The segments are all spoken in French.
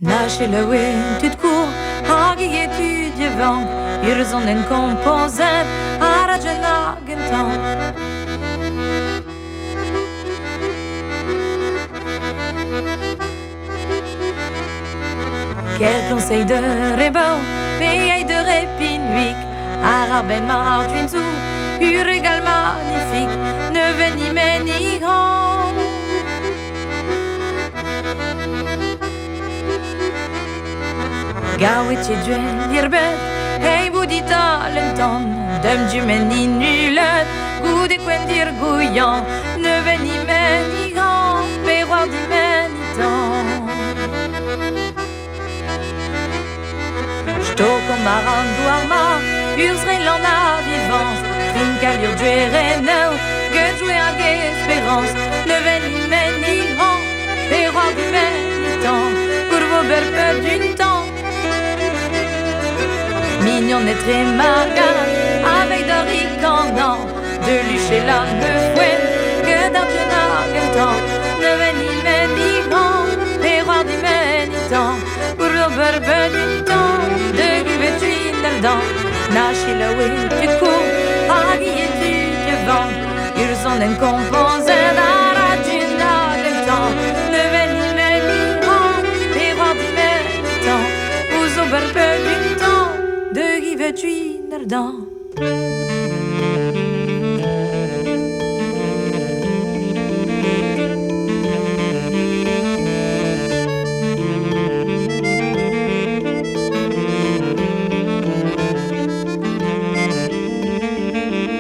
Naschele wind ut kur, hag I etudie vang, Irzon en kompozet, ara genagen tan. Quel conseil de rebau, pays de répinuic, araben martuin sou, régal magnifique, ne veni meni grand. Gawit je dwen hirbet, hey boudita lenton, dem du meni nulet, goût quen dir gouillant, ne veni meni grand, perroir di meni temps. Sto kom maran douarma, ursren l'en a vivance, trinkalur djuerenel, que jouer à espérance, ne veni meni grand, perroir di meni temps, pour vos berpe d'une temps. Mignon et très margare, avec d'un ricandant, de lucher la ne fouette, que d'un temps, ne veni meni grand, perroir di meni temps, pour le berbe d'une temps, de guvetuin d'aldant, nachi la wind du cour, agi et du devant, ils ont un composé d'ara d'une temps, ne veni meni grand, perroir di meni temps, vous au berbe d'une temps, de guvetuin d'aldant.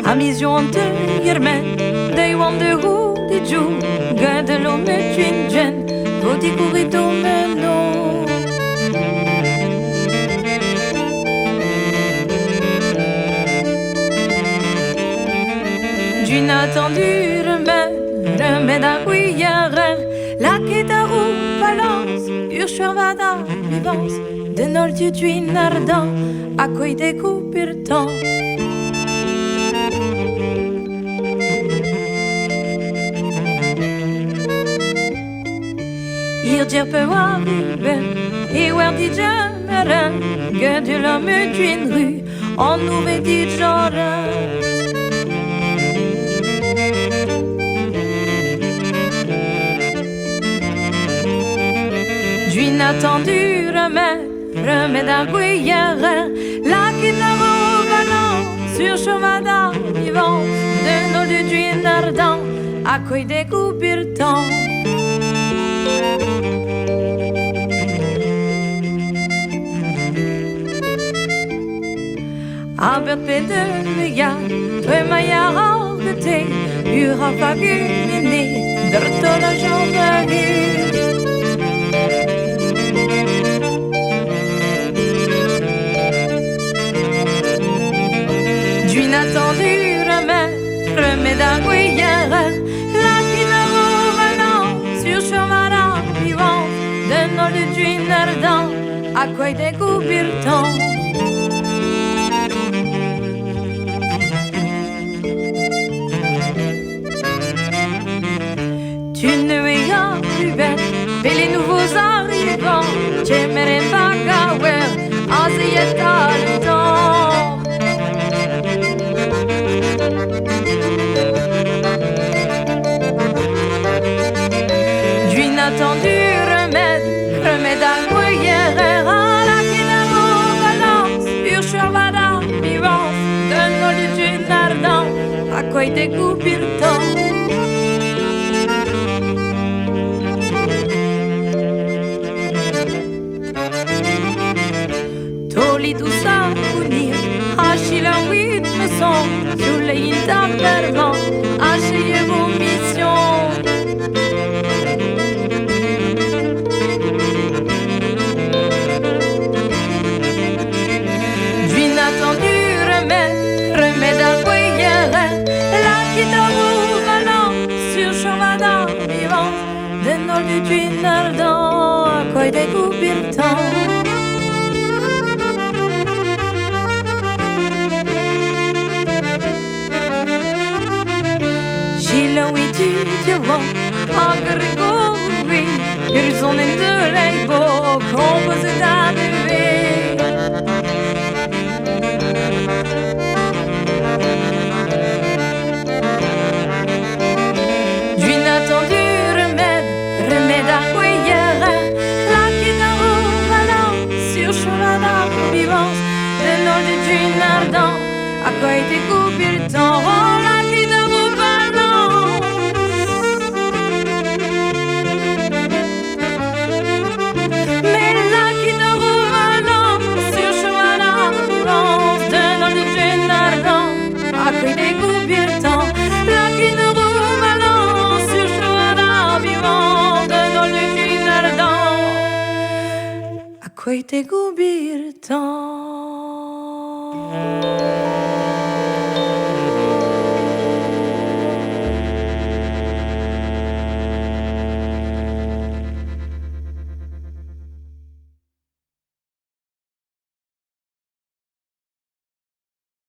Amision de yermen, de wan de roux de jou, gade de l'homme tuin jen, voti courito meno. D'une attendue remède à guillaren, la quête à roux balance, urchurvada vivance, de nol du tuin ardent, à quoi découpir temps. Ir peut arriver, et waar dit jamais, que de l'homme d'une rue, en nouvelle dit genre. Inattendu remède à guillaren, la guitare au ballon, sur chevada vivance, de nos deux duines ardents, à quoi découpir temps. Albert Pederia, toi maillard hors de thé, ura faguminé, d'orto la jambe. Inattendu remède à guillaren, la guitare au ballon, sur chevada vivance, de nos deux duines ardents, à quoi découpir temps. Tu ne es plus belle, mais les nouveaux arrivants, j'aimerais pas gawer, azayet à le temps. Attendu remède à guillaren, à la guitare au balance, urchurvada vivance, de nos luttes ardents, à quoi découpir temps. Toli tout ça unir, hachi la huit me son, sous les intervervants, hachillez vos missions. Inattendu remède à guillaren, la guitare au ballon, sur chevada vivance, de nos deux duines ardents, à quoi découpir temps. Gila oui tu vois, agrigo oui, ils ont une de l'aibo, Quei te gubir tan